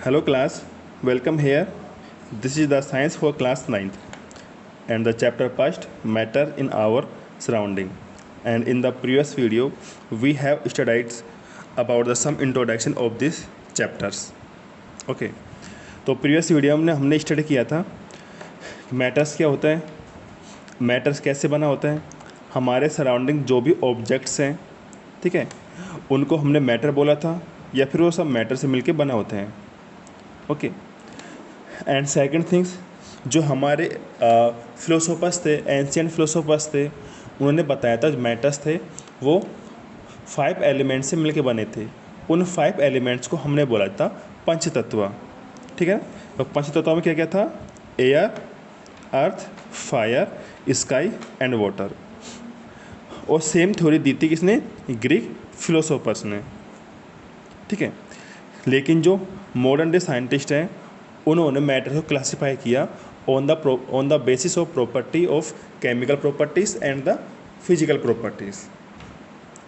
Hello class, welcome here. This is the science for class 9th and the chapter first matter in our surrounding. And in the previous video we have studied about the some introduction of these chapters. Okay. तो previous video में हमने study किया था matters क्या होता है, matters कैसे बना होता है, हमारे सराउंडिंग जो भी ऑब्जेक्ट्स हैं, ठीक है, उनको हमने मैटर बोला था या फिर वो सब मैटर से मिलके बना होते हैं. ओके. एंड सेकंड थिंग्स, जो हमारे फिलोसोफर्स थे, एंशियंट फिलोसोफर्स थे, उन्होंने बताया था जो मैटर्स थे वो 5 एलिमेंट्स से मिलके बने थे. उन 5 एलिमेंट्स को हमने बोला था पंचतत्व. ठीक है. तो पंचतत्व में क्या क्या था? Air, earth, fire, sky and water. और सेम थ्योरी दी थी किसने? ग्रीक फिलोसोफर्स ने. ठीक है. लेकिन जो मॉडर्न डे साइंटिस्ट हैं उन्होंने मैटर को क्लासिफाई किया on the basis of property of chemical properties and the physical properties.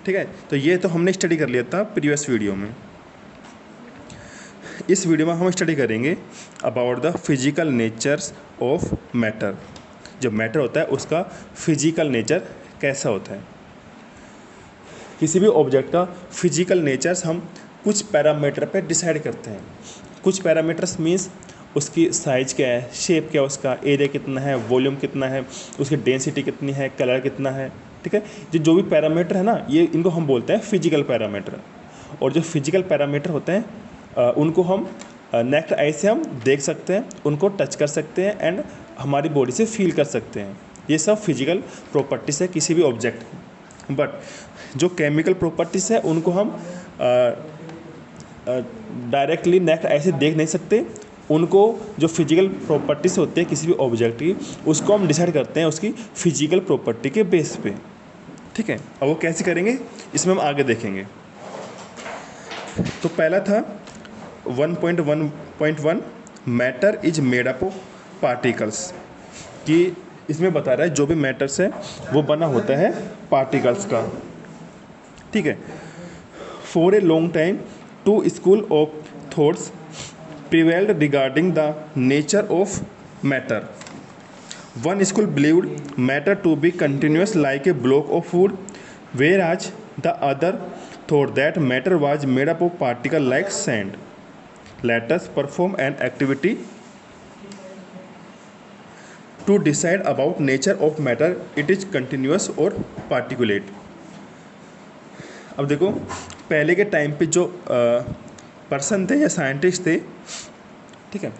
ठीक है. तो ये तो हमने स्टडी कर लिया था प्रीवियस वीडियो में. इस वीडियो में हम स्टडी करेंगे about the physical natures of matter. जो मैटर होता है उसका फिजिकल नेचर कैसा होता है. किसी भी ऑब्जेक्ट का फिजिकल नेचर्स हम कुछ पैरामीटर पे डिसाइड करते हैं. कुछ पैरामीटर्स मीन्स उसकी साइज़ क्या है, शेप क्या है, उसका एरिया कितना है, वॉल्यूम कितना है, उसकी डेंसिटी कितनी है, कलर कितना है. ठीक है. जो भी पैरामीटर है ना, ये इनको हम बोलते हैं फिजिकल पैरामीटर. और जो फिजिकल पैरामीटर होते हैं उनको हम नेक्स्ट आई से हम देख सकते हैं, उनको टच कर सकते हैं एंड हमारी बॉडी से फील कर सकते हैं. ये सब फिजिकल प्रॉपर्टीज़ है किसी भी ऑब्जेक्ट की. बट जो केमिकल प्रॉपर्टीज़ है उनको हम डायरेक्टली नेक्स्ट ऐसे देख नहीं सकते. उनको जो फिजिकल प्रॉपर्टीज़ होती है किसी भी ऑब्जेक्ट की, उसको हम डिसाइड करते हैं उसकी फिजिकल प्रॉपर्टी के बेस पे. ठीक है. अब वो कैसे करेंगे इसमें हम आगे देखेंगे. तो पहला था 1.1.1 matter is made up of particles. कि इसमें बता रहा है जो भी मैटर्स है वो बना होता है पार्टिकल्स का. ठीक है. For a long time two school of thoughts prevailed regarding the nature of matter. One school believed matter to be continuous like a block of wood, whereas the other thought that matter was made up of particles like sand. Let us perform an activity to decide about nature of matter. It is continuous or particulate. अब देखो, पहले के time पे जो person थे या scientist थे, ठीक है,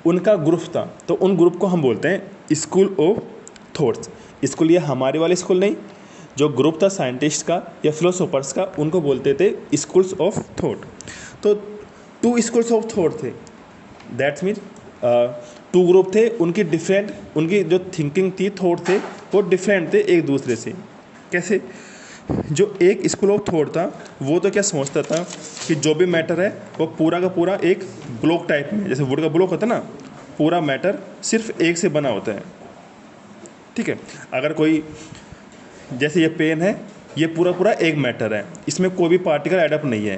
उनका ग्रुप था. तो उन ग्रुप को हम बोलते हैं स्कूल ऑफ थॉट्स. स्कूल ये हमारे वाले स्कूल नहीं, जो ग्रुप था साइंटिस्ट का या फिलोसोफर्स का, उनको बोलते थे स्कूल्स ऑफ थॉट. तो 2 स्कूल्स ऑफ थॉट थे. दैट्स मीन 2 ग्रुप थे. उनकी डिफरेंट, उनकी जो थिंकिंग थी, थॉट थे, वो डिफरेंट थे एक दूसरे से. कैसे? जो एक स्कूल ऑफ थॉट था वो तो क्या सोचता था कि जो भी मैटर है वो पूरा का पूरा एक ब्लॉक टाइप में, जैसे वुड का ब्लॉक होता है ना, पूरा मैटर सिर्फ एक से बना होता है. ठीक है. अगर कोई, जैसे ये पेन है, ये पूरा पूरा एक मैटर है, इसमें कोई भी पार्टिकल एडअप नहीं है.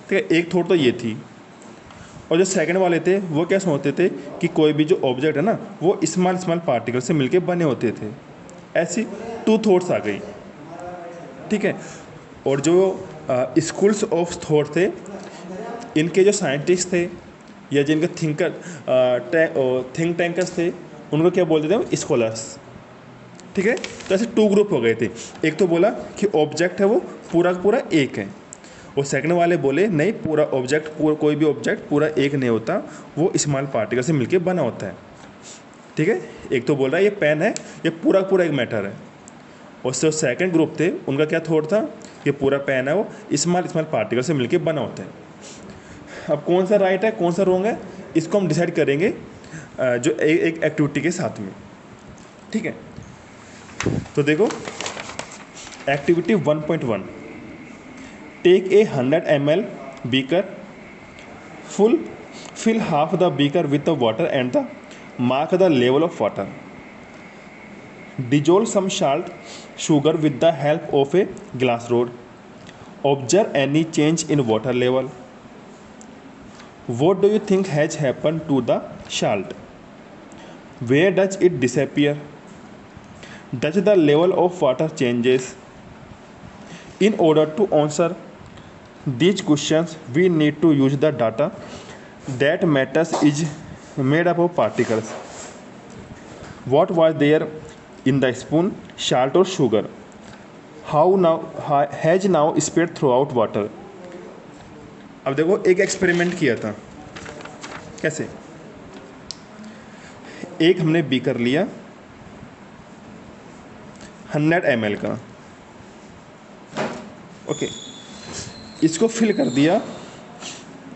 ठीक है. एक थॉट तो ये थी. और जो सेकंड वाले थे वो क्या सोचते थे कि कोई भी जो ऑब्जेक्ट है ना वो स्मॉल स्मॉल पार्टिकल से मिलके बने होते थे. ऐसी 2 थॉट्स आ गई. ठीक है. और जो स्कूल्स ऑफ थॉट थे, इनके जो साइंटिस्ट थे या जिनके थिंक टैंकर्स थे, उनको क्या बोलते थे? स्कॉलर्स. ठीक है. तो ऐसे 2 ग्रुप हो गए थे. एक तो बोला कि ऑब्जेक्ट है वो पूरा का पूरा एक है, और सेकंड वाले बोले नहीं, पूरा ऑब्जेक्ट, पूरा कोई भी ऑब्जेक्ट पूरा एक नहीं होता, वो स्मॉल पार्टिकल से मिलके बना होता है. ठीक है. एक तो बोल रहा है ये पेन है, ये पूरा पूरा एक मैटर है. और जो सेकंड ग्रुप थे उनका क्या थॉट था कि पूरा पेन है वो स्मॉल स्मॉल पार्टिकल से मिलके बना होता है. अब कौन सा राइट है कौन सा रॉन्ग है इसको हम डिसाइड करेंगे जो एक एक्टिविटी के साथ में. ठीक है. तो देखो, activity 1.1. Take a 100 ml beaker, fill half the beaker with the water and mark the level of water. Dissolve some salt sugar with the help of a glass rod. Observe any change in water level. What do you think has happened to the salt? Where does it disappear? Does the level of water changes? In order to answer these questions, we need to use the data that matters is made up of particles. What was there in the spoon, salt or sugar? How now has now spread throughout water? अब देखो एक experiment किया था, कैसे? एक हमने beaker लिया 100 ml का, ओके, इसको फिल कर दिया,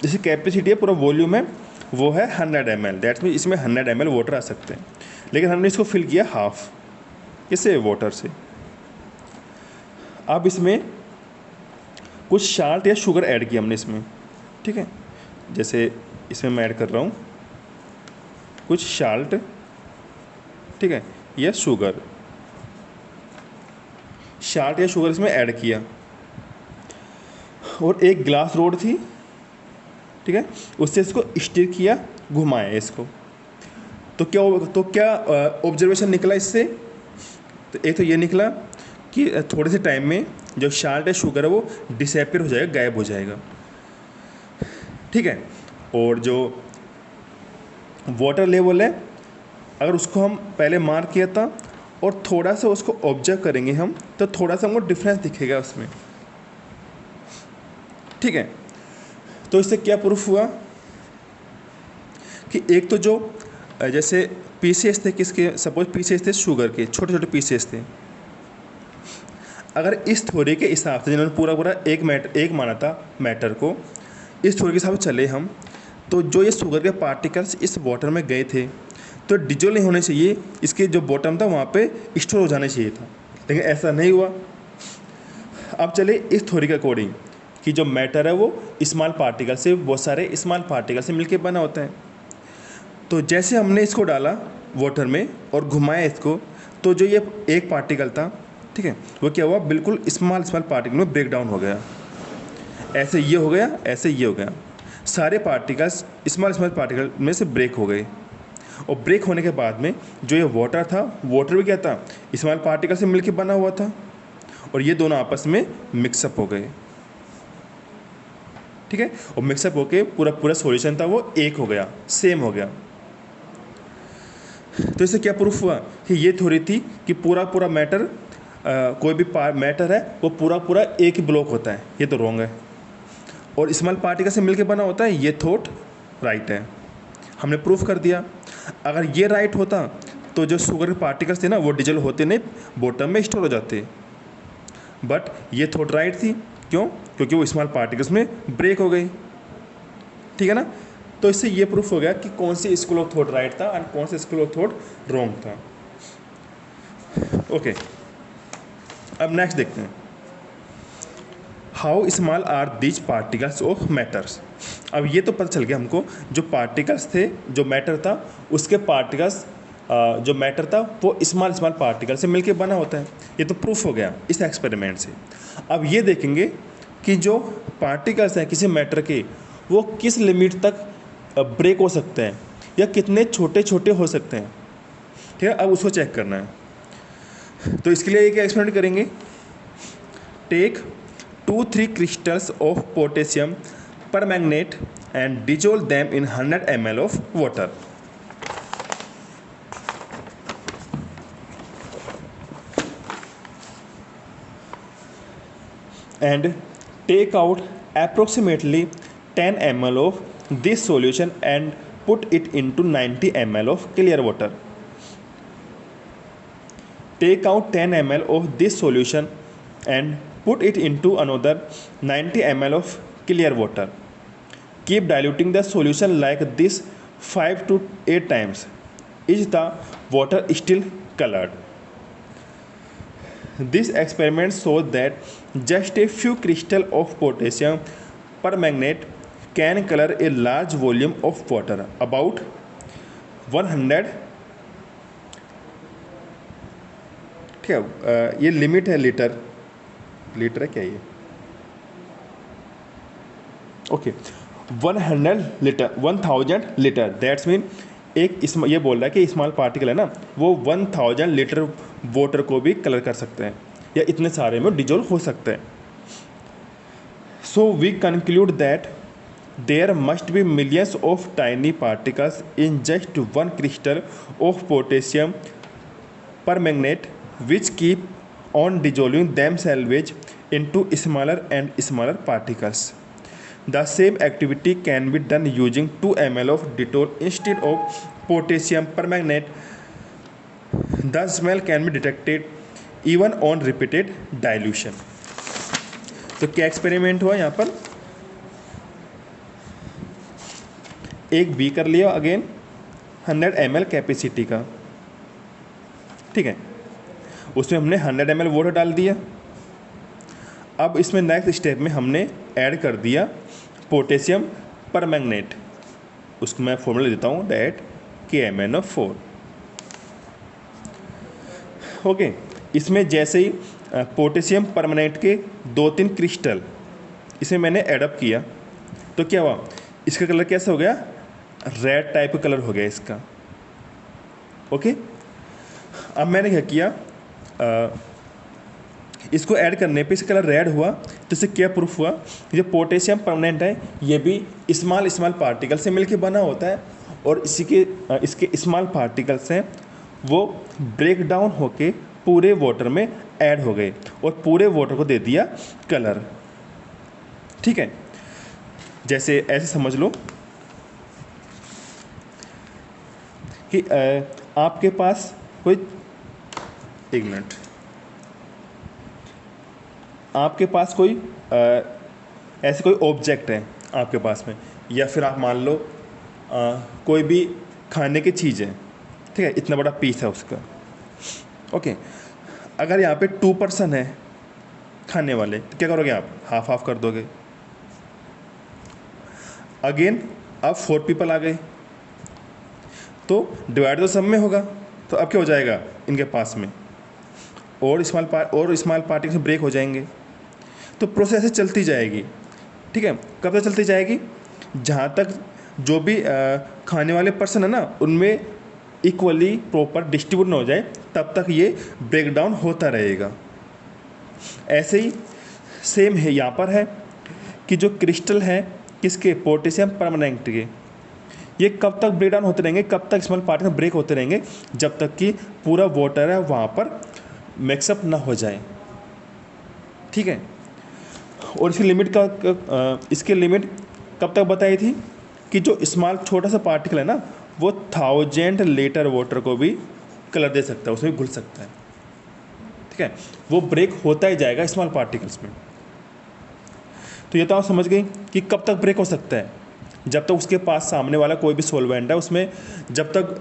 जैसे कैपेसिटी है, पूरा वॉल्यूम है वो है 100 ml, दैट्स मीन इसमें 100 ml वाटर आ सकते हैं, लेकिन हमने इसको फिल किया हाफ, किससे? वाटर से। अब इसमें कुछ साल्ट या शुगर ऐड किया हमने इसमें, ठीक है, जैसे इसमें मैं ऐड कर रहा हूँ कुछ साल्ट, ठीक है, या शुगर, साल्ट या शुगर इसमें ऐड किया, और एक ग्लास रोड थी, ठीक है, उससे इसको स्टिर किया, घुमाया इसको, तो क्या ऑब्जर्वेशन निकला इससे? तो एक तो ये निकला कि थोड़े से टाइम में जो साल्ट है, शुगर है, वो डिसएपियर हो जाएगा, गायब हो जाएगा, ठीक है। और जो वाटर लेवल है, अगर उसको हम पहले मार्क किया था और थोड़ा सा उसको ऑब्जर्व करेंगे हम, तो थोड़ा सा हमको डिफरेंस दिखेगा उसमें, ठीक है। तो इससे क्या प्रूफ हुआ कि एक तो जो जैसे पीसेस थे, किसके? सपोज पीसेस थे शुगर के, छोटे छोटे पीसेस थे। अगर इस थ्योरी के हिसाब से जिन्होंने पूरा एक माना था मैटर को, इस थ्योरी के हिसाब से चले हम, तो जो ये शुगर के पार्टिकल्स इस वाटर में गए थे तो डिजोल्व नहीं होने चाहिए, इसके जो बॉटम था वहाँ पे स्टोर हो जाना चाहिए था, लेकिन ऐसा नहीं हुआ। अब चले इस थ्योरी के अकॉर्डिंग कि जो मैटर है वो स्मॉल पार्टिकल से, बहुत सारे स्मॉल पार्टिकल से मिलकर बना होता है। तो जैसे हमने इसको डाला वाटर में और घुमाया इसको, तो जो ये एक पार्टिकल था, ठीक है, वो क्या हुआ? बिल्कुल स्मॉल पार्टिकल में ब्रेक डाउन हो गया, ऐसे ये हो गया, ऐसे ये हो गया, सारे पार्टिकल्स स्मॉल पार्टिकल में से ब्रेक हो गए। और ब्रेक होने के बाद में जो ये वाटर था, वाटर भी क्या था? स्मॉल पार्टिकल से मिलकर बना हुआ था, और ये दोनों आपस में मिक्सअप हो गए, ठीक है, और मिक्सअप होके पूरा सॉल्यूशन था वो एक हो गया, सेम हो गया। तो इससे क्या प्रूफ हुआ कि ये थ्योरी थी कि पूरा मैटर, कोई भी मैटर है वो पूरा एक ही ब्लॉक होता है, ये तो रॉन्ग है, और स्मॉल पार्टिकल से मिलकर बना होता है, ये थॉट राइट है। हमने प्रूफ कर दिया। अगर ये राइट होता तो जो शुगर के पार्टिकल्स थे ना, वो डिजोल्व होते नहीं, बॉटम में स्टोर हो जाते, बट ये थॉट राइट थी। क्यों? क्योंकि वो स्मॉल पार्टिकल्स में ब्रेक हो गई, ठीक है ना। तो इससे ये प्रूफ हो गया कि कौन सी स्कूल ऑफ थॉट राइट था और कौन सा स्कूल ऑफ थॉट रॉन्ग था। ओके, अब नेक्स्ट देखते हैं, how small are these particles of matters. अब ये तो पता चल गया हमको, जो पार्टिकल्स थे, जो मैटर था, उसके पार्टिकल्स, जो मैटर था वो स्मॉल पार्टिकल से मिलकर बना होता है, ये तो प्रूफ हो गया इस एक्सपेरिमेंट से। अब ये देखेंगे कि जो पार्टिकल्स हैं किसी मैटर के, वो किस लिमिट तक ब्रेक हो सकते हैं या कितने छोटे छोटे हो सकते हैं, ठीक है। अब उसको चेक करना है, तो इसके लिए एक एक्सपेरिमेंट करेंगे। Take 2-3 crystals of potassium permanganate and dissolve them in 100 ml of water. And take out approximately 10 ml of this solution and put it into 90 ml of clear water. Take out 10 ml of this solution and put it into another 90 ml of clear water. Keep diluting the solution like this 5 to 8 times. Is the water still colored? This experiment shows that just a few crystals of potassium permanganate can color a large volume of water, about 100, ठीक है, ये limit है litre है क्या ये? Okay, 1000 litre, that's mean ये बोल रहा है कि स्मॉल पार्टिकल है ना, वो 1000 लीटर वाटर को भी कलर कर सकते हैं या इतने सारे में डिजोल्व हो सकते हैं. So we conclude that there must be millions of tiny particles in just one crystal of potassium permanganate which keep on dissolving themselves into smaller and smaller particles. The same activity can be done using 2 ml of Dettol instead of potassium permanganate. The smell can be detected even on repeated dilution. तो क्या experiment हुआ यहाँ पर? एक beaker लिया again 100 ml capacity का, ठीक है, उसमें हमने 100 ml वाटर डाल दिया. अब इसमें नेक्स्ट स्टेप में हमने ऐड कर दिया पोटेशियम परमैंगनेट. उसको मैं फॉर्मूला देता हूँ, दैट KMnO4. ओके, इसमें जैसे ही पोटेशियम परमैंगनेट के 2-3 क्रिस्टल इसमें मैंने एडअप किया तो क्या हुआ, इसका कलर कैसा हो गया, रेड टाइप का कलर हो गया इसका. ओके, अब मैंने क्या किया, इसको ऐड करने पे इसका कलर रेड हुआ, तो इससे क्या प्रूफ हुआ, जो पोटेशियम परमानेंट है ये भी स्मॉल पार्टिकल से मिलके बना होता है और इसके स्मॉल पार्टिकल्स हैं वो ब्रेक डाउन होके पूरे वाटर में ऐड हो गए और पूरे वाटर को दे दिया कलर. ठीक है, जैसे ऐसे समझ लो कि आपके पास कोई, एक मिनट, आपके पास कोई ऐसे कोई ऑब्जेक्ट है आपके पास में, या फिर आप मान लो कोई भी खाने की चीज़ है, ठीक है, इतना बड़ा पीस है उसका. ओके, अगर यहाँ पे 2 पर्सन है खाने वाले तो क्या करोगे आप, हाफ हाफ कर दोगे. अगेन अब 4 पीपल आ गए तो डिवाइड तो सब में होगा, तो अब क्या हो जाएगा इनके पास में, और स्मॉल पार्टिकल्स ब्रेक हो जाएंगे. तो प्रोसेस ऐसे चलती जाएगी. ठीक है, कब तक चलती जाएगी, जहाँ तक जो भी खाने वाले पर्सन है ना उनमें इक्वली प्रॉपर डिस्ट्रीब्यूट ना हो जाए, तब तक ये ब्रेक डाउन होता रहेगा. ऐसे ही सेम है यहाँ पर है कि जो क्रिस्टल है किसके, पोटेशियम परमानेंट के, ये कब तक ब्रेक डाउन होते रहेंगे, कब तक स्मॉल पार्टिकल ब्रेक होते रहेंगे, जब तक कि पूरा वाटर है वहाँ पर मिक्सअप ना हो जाए. ठीक है, और इसकी लिमिट कब तक बताई थी कि जो स्मॉल छोटा सा पार्टिकल है ना वो 1000 लीटर वाटर को भी कलर दे सकता है, उसमें भी घुल सकता है. ठीक है, वो ब्रेक होता ही जाएगा स्मॉल पार्टिकल्स में. तो ये तो आप समझ गई कि कब तक ब्रेक हो सकता है, जब तक उसके पास सामने वाला कोई भी सॉल्वेंट है उसमें, जब तक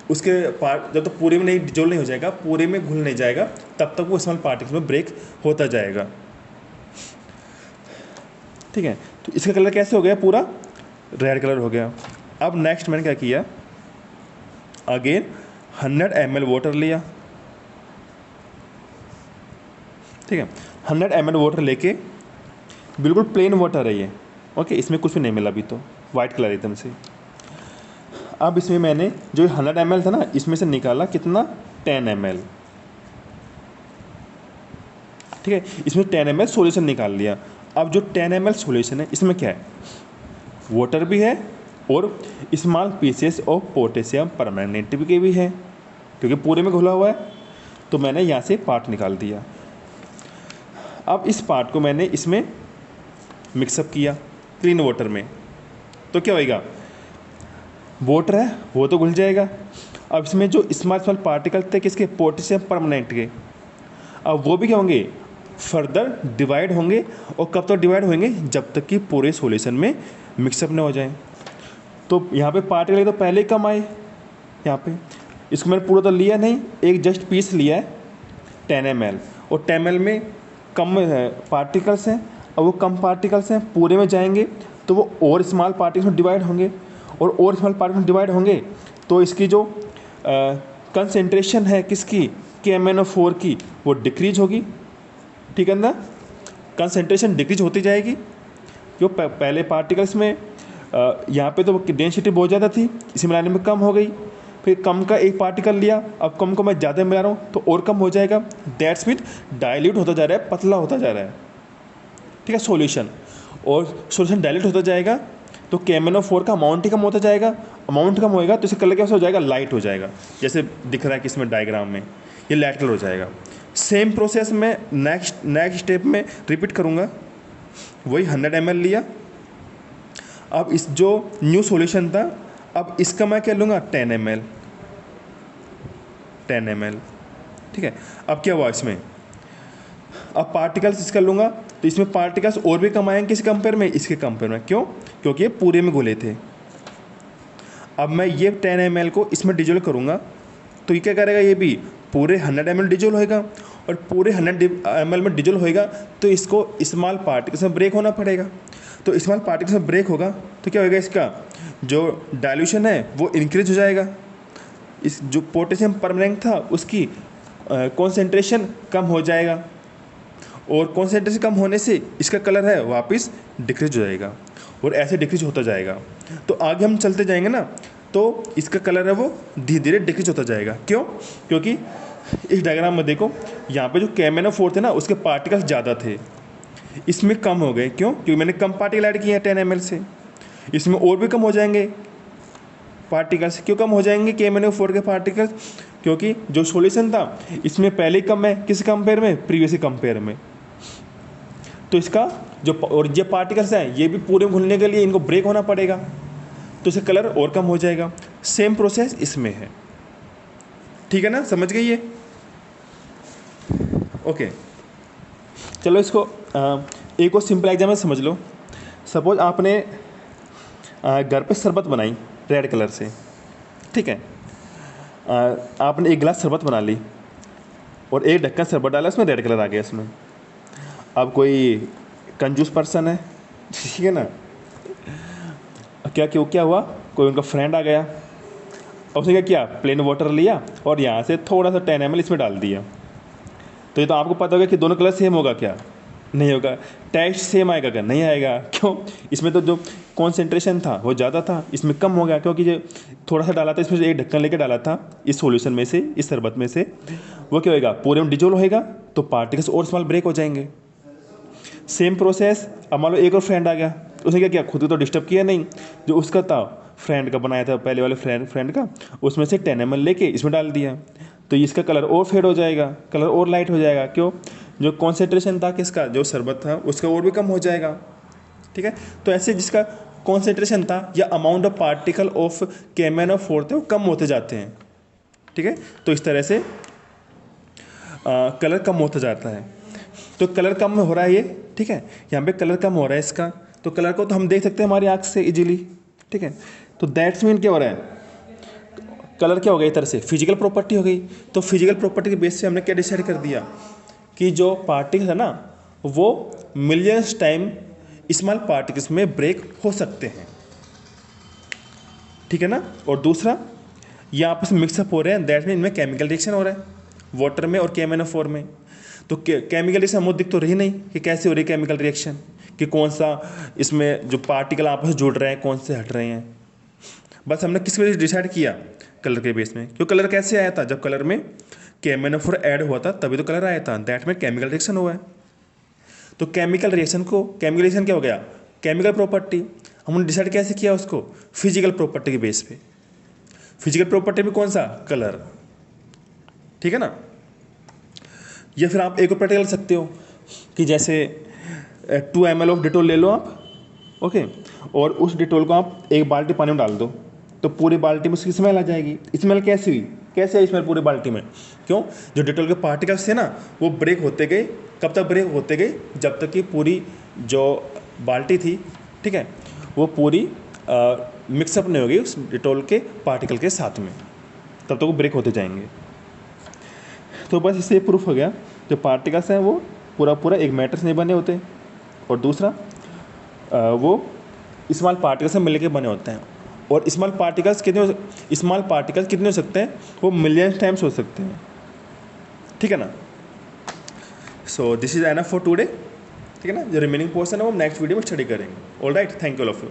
जब तक पूरे में नहीं डिजोल्व नहीं हो जाएगा, पूरे में घुल नहीं जाएगा, तब तक वो स्मॉल पार्टिकल्स में ब्रेक होता जाएगा. ठीक है, तो इसका कलर कैसे हो गया, पूरा रेड कलर हो गया. अब नेक्स्ट मैंने क्या किया, अगेन 100 ml वाटर लिया. ठीक है, 100 ml वाटर लेके, बिल्कुल प्लेन वाटर है ये. ओके, इसमें कुछ भी नहीं मिला अभी, तो वाइट कलर एकदम से. अब इसमें मैंने जो 100 ml था ना, इसमें से निकाला कितना, 10 ml. ठीक है, इसमें 10 ml सॉल्यूशन निकाल लिया. अब जो 10 ml सॉल्यूशन है इसमें क्या है, वाटर भी है और small pieces of potassium permanganate भी है, क्योंकि पूरे में घुला हुआ है. तो मैंने यहाँ से पार्ट निकाल दिया. अब इस पार्ट को मैंने इसमें मिक्सअप किया क्लीन वाटर में, तो क्या होएगा, वाटर है वो तो घुल जाएगा. अब इसमें जो स्मॉल पार्टिकल थे किसके, पोटेशियम परमानेंट के, अब वो भी क्या होंगे, फर्दर डिवाइड होंगे. और कब तक डिवाइड होंगे, जब तक कि पूरे सॉल्यूशन में मिक्सअप न हो जाए. तो यहाँ पे पार्टिकल तो पहले ही कम आए, यहाँ पे इसको मैंने पूरा तो लिया नहीं, एक जस्ट पीस लिया है 10 ml, और 10 ml में कम पार्टिकल्स हैं, और वो कम पार्टिकल्स हैं पूरे में जाएंगे तो वो और स्मॉल पार्टिकल्स में डिवाइड होंगे, और स्मॉल पार्टिकल्स में डिवाइड होंगे तो इसकी जो कंसंट्रेशन है किसकी, KMnO4 की, वो डिक्रीज होगी. ठीक है ना, कंसंट्रेशन डिक्रीज होती जाएगी क्यों? पहले पार्टिकल्स में यहाँ पे तो डेंसिटी बहुत ज़्यादा थी, इसी मिलाने में कम हो गई, फिर कम का एक पार्टिकल लिया, अब कम को मैं ज़्यादा मिला रहा हूँ तो और कम हो जाएगा। दैट्स मीन डाइल्यूट होता जा रहा है, पतला होता जा रहा है, ठीक है, सॉल्यूशन। और सॉल्यूशन डाइल्यूट होता जाएगा तो KMnO4 का अमाउंट ही कम होता जाएगा, अमाउंट कम होएगा तो इसका कलर कैसा हो जाएगा? लाइट हो जाएगा, जैसे दिख रहा है कि इसमें डायग्राम में ये लाइट कलर हो जाएगा। सेम प्रोसेस में नेक्स्ट स्टेप में रिपीट करूँगा। वही 100 ml लिया, अब इस जो न्यू सॉल्यूशन था, अब इसका मैं क्या लूँगा? 10 ml, ठीक है। अब क्या हुआ इसमें? अब पार्टिकल्स इसका लूँगा तो इसमें पार्टिकल्स और भी कम आएंगे, किस कंपेयर में? इसके कंपेयर में। क्यों? क्योंकि ये पूरे में घुले थे। अब मैं ये 10 ml को इसमें डिजोल्व करूँगा तो ये क्या करेगा? ये भी पूरे 100 ml डिजोल्व होएगा, और पूरे 100 ml में डिजोल्व होएगा तो इसको स्मॉल पार्टिकल्स में ब्रेक होना पड़ेगा। तो स्मॉल पार्टिकल्स में ब्रेक होगा तो क्या होएगा? इसका जो डाइल्यूशन है वो इंक्रीज हो जाएगा, इस जो पोटेशियम परमैंगनेट था उसकी कॉन्सेंट्रेशन कम हो जाएगा, और कॉन्सेंट्रेशन कम होने से इसका कलर है वापस डिक्रीज हो जाएगा, और ऐसे डिक्रीज होता जाएगा। तो आगे हम चलते जाएंगे ना तो इसका कलर है वो धीरे धीरे डिक्रीज होता जाएगा। क्यों? क्योंकि इस डायग्राम में देखो, यहाँ पे जो KMnO4 थे ना उसके पार्टिकल्स ज़्यादा थे, इसमें कम हो गए। क्यों? क्योंकि मैंने कम पार्टिकल ऐड किए हैं 10 ml से। इसमें और भी कम हो जाएंगे पार्टिकल्स। क्यों कम हो जाएंगे KMnO4 के पार्टिकल्स? क्योंकि जो सॉल्यूशन था इसमें पहले ही कम है, किस कंपेयर में? प्रीवियस कंपेयर में। तो इसका जो और ये पार्टिकल्स हैं ये भी पूरे घुलने के लिए इनको ब्रेक होना पड़ेगा, तो इसका कलर और कम हो जाएगा। सेम प्रोसेस इसमें है, ठीक है ना? समझ गई ये? ओके, चलो इसको एक और सिंपल एग्जाम्पल समझ लो। सपोज आपने घर पे शरबत बनाई रेड कलर से, ठीक है। आपने एक गिलास शरबत बना ली और एक ढक्कन शरबत डाला, उसमें रेड कलर आ गया इसमें। अब कोई कंजूस पर्सन है, ठीक है ना, क्या हुआ? कोई उनका फ्रेंड आ गया, उसने क्या किया? प्लेन वाटर लिया और यहाँ से थोड़ा सा 10 ml इसमें डाल दिया। तो ये तो आपको पता होगा कि दोनों कलर सेम होगा क्या? नहीं होगा। टेस्ट सेम आएगा क्या? नहीं आएगा। क्यों? इसमें तो जो कॉन्सेंट्रेशन था वो ज़्यादा था, इसमें कम हो गया, क्योंकि जो थोड़ा सा डाला था इसमें से एक ढक्कन लेके डाला था इस सॉल्यूशन में से, इस शरबत में से, वो क्या होएगा? पूरे में डिजोल्व होएगा तो पार्टिकल्स और स्मॉल ब्रेक हो जाएंगे। Same process. अब मान लो एक और फ्रेंड आ गया, उसने क्या किया? खुद को तो डिस्टर्ब किया नहीं, जो उसका था फ्रेंड का बनाया था पहले वाले फ्रेंड का, उसमें से 10 ml लेके इसमें डाल दिया, तो इसका कलर और फेड हो जाएगा, कलर और लाइट हो जाएगा। क्यों? जो कॉन्सेंट्रेशन था किसका, जो शरबत था उसका और भी कम हो जाएगा, ठीक है। तो ऐसे जिसका कॉन्सेंट्रेशन था या amount of particle of KMnO4 थे वो कम होते जाते हैं, ठीक है। तो इस तरह से कलर कम होता जाता है। तो कलर कम हो रहा है ये, ठीक है, यहाँ पे कलर कम हो रहा है इसका, तो कलर को तो हम देख सकते हैं हमारी आँख से इजीली, ठीक है। तो दैट्स मीन क्या हो रहा है? कलर क्या हो गया? एक तरह से फिजिकल प्रॉपर्टी हो गई। तो फिजिकल प्रॉपर्टी के बेस से हमने क्या डिसाइड कर दिया कि जो पार्टिकल है ना वो मिलियंस टाइम स्मॉल पार्टिकल्स में ब्रेक हो सकते हैं, ठीक है ना। और दूसरा, ये आपस में मिक्सअप हो रहे हैं, दैट मीन इनमें केमिकल रिएक्शन हो रहा है वाटर में और KMnO4 में। तो केमिकल रिएक्शन हमें दिख तो रही नहीं कि कैसे हो रही है केमिकल रिएक्शन, कि कौन सा इसमें जो पार्टिकल आपस में जुड़ रहे हैं कौन से हट रहे हैं। बस हमने किस वजह से डिसाइड किया? कलर के बेस में। क्यों? कलर कैसे आया था? जब कलर में KMnO4 ऐड हुआ था तभी तो कलर आया था, दैट में केमिकल रिएक्शन हुआ है। तो केमिकल रिएक्शन क्या हो गया? Chemical property. हमने डिसाइड कैसे किया उसको? फिजिकल प्रॉपर्टी के बेस पे। फिजिकल प्रॉपर्टी में कौन सा? कलर, ठीक है ना। या फिर आप एक और प्रैक्टिकल कर सकते हो कि जैसे 2 ml ऑफ डिटोल ले लो आप, ओके, और उस डिटोल को आप एक बाल्टी पानी में डाल दो तो पूरी बाल्टी में उसकी स्मेल आ जाएगी। स्मेल कैसी हुई? कैसे आई स्मेल पूरी बाल्टी में? क्यों? जो डिटोल के पार्टिकल्स थे ना वो ब्रेक होते गए। कब तक ब्रेक होते गए? जब तक कि पूरी जो बाल्टी थी, ठीक है, वो पूरी मिक्सअप नहीं होगी उस डिटोल के पार्टिकल के साथ में, तब तक वो ब्रेक होते जाएंगे। तो बस इससे प्रूफ हो गया जो पार्टिकल्स हैं वो पूरा एक मैटर से नहीं बने होते, और दूसरा वो स्मॉल पार्टिकल्स से मिलकर बने होते हैं। और स्मॉल पार्टिकल्स कितने हो सकते हैं? वो मिलियंस टाइम्स हो सकते हैं, ठीक है ना। So this is enough for today. ठीक है ना। जो रिमेनिंग पोर्शन है वो हम नेक्स्ट वीडियो में स्टडी करेंगे। All right, thank you all of you.